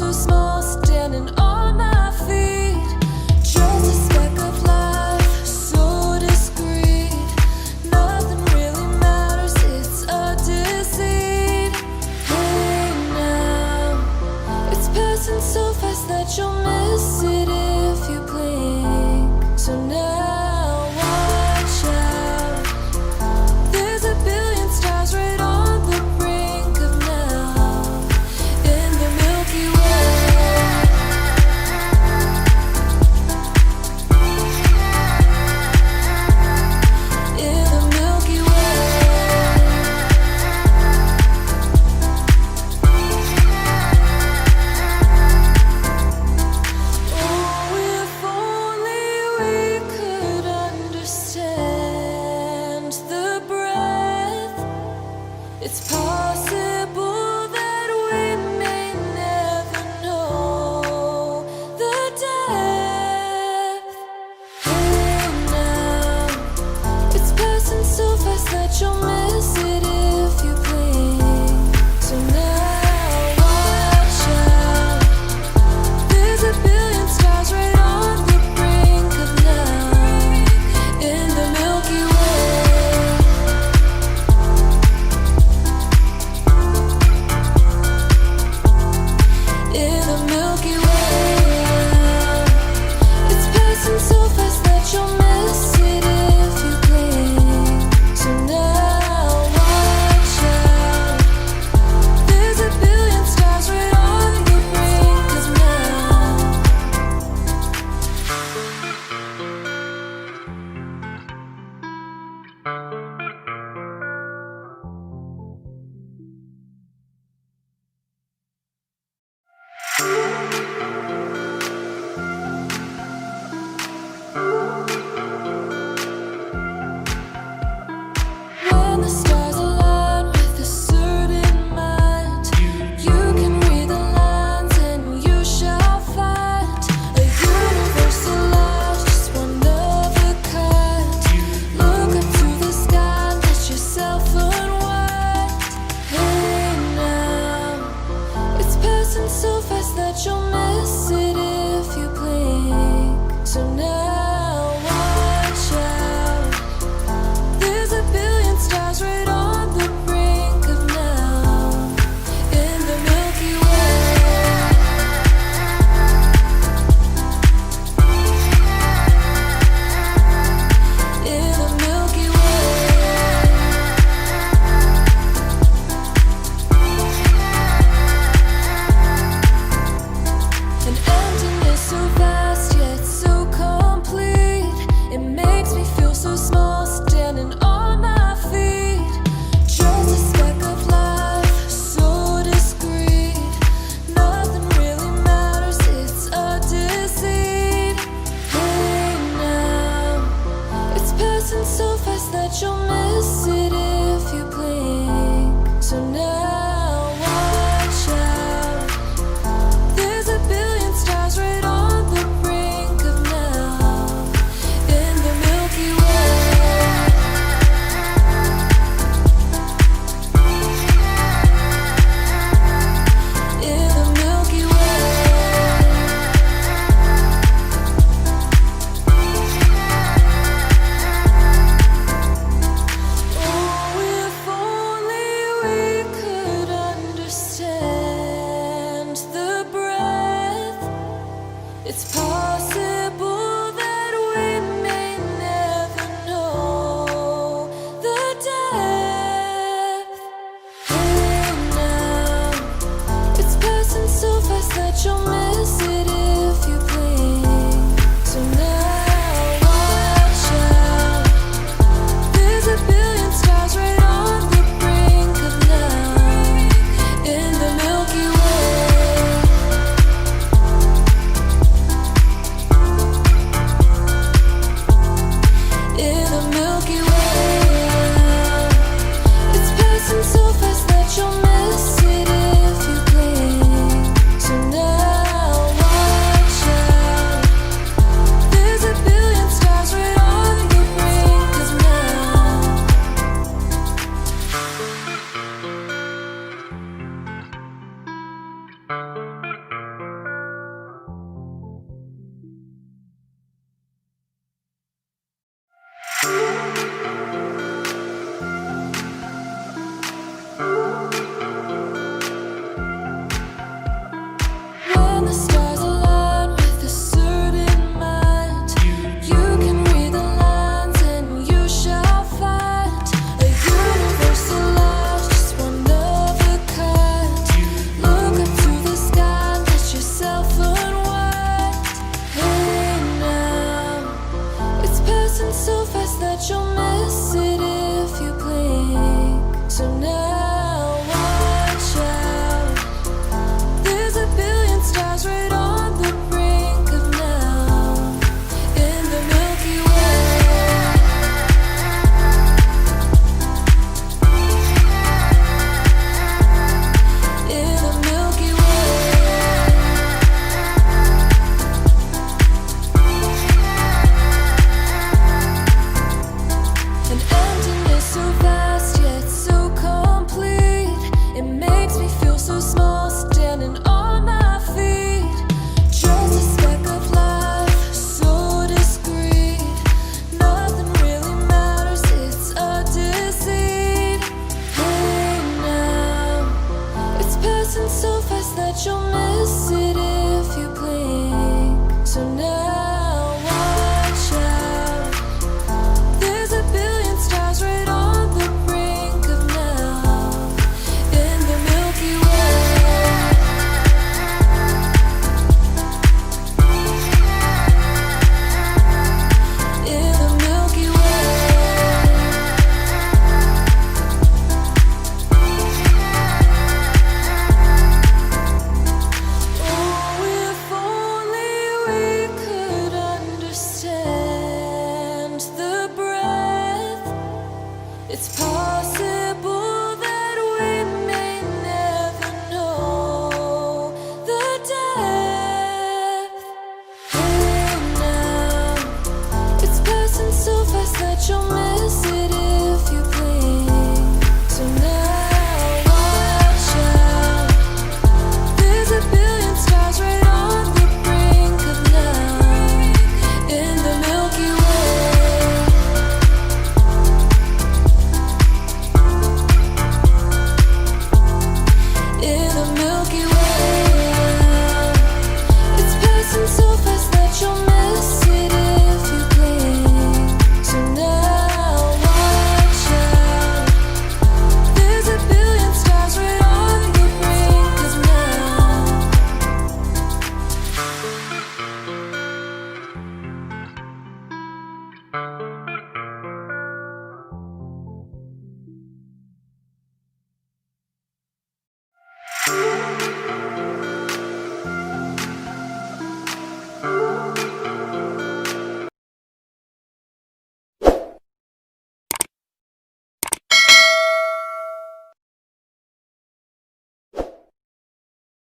so small, standing on my feet. Just a speck of life, so discreet. Nothing really matters, it's a deceit. Hey now, it's passing so fast that you'll miss it if you blink. So now watch out, there's a billion stars right on the brink of now, in the Milky Way. In the Milky Way. Oh, if only we could understand the breath. It's possible that we may never know the depth. Hey now, it's passing so fast that you'll miss it if you blink. So now watch out, there's a billion stars right on the brink of now, in the Milky Way. In the Milky Way. It's passing so fast that you'll miss it if you blink. So now watch out, there's a billion stars right on the brink of now. When the stars align with a certain mind, you can read the lines and you shall find a universal light, just one of a kind. Look up to the sky, let yourself unwind. Hey now, it's passing so fast that you'll miss it if you blink. So now watch out, there's a billion stars right on the brink of now, in the Milky Way. In the Milky Way. An emptiness so vast yet so complete. It makes me feel so small, standing on my feet. Just a speck of life, so discreet. Nothing really matters, it's a deceit. Hey now, it's passing so fast that you'll miss it if you blink. So now watch out, there's a billion stars right on the brink of now, in the Milky Way. In the Milky Way. Oh, if only we could understand the breath. It's possible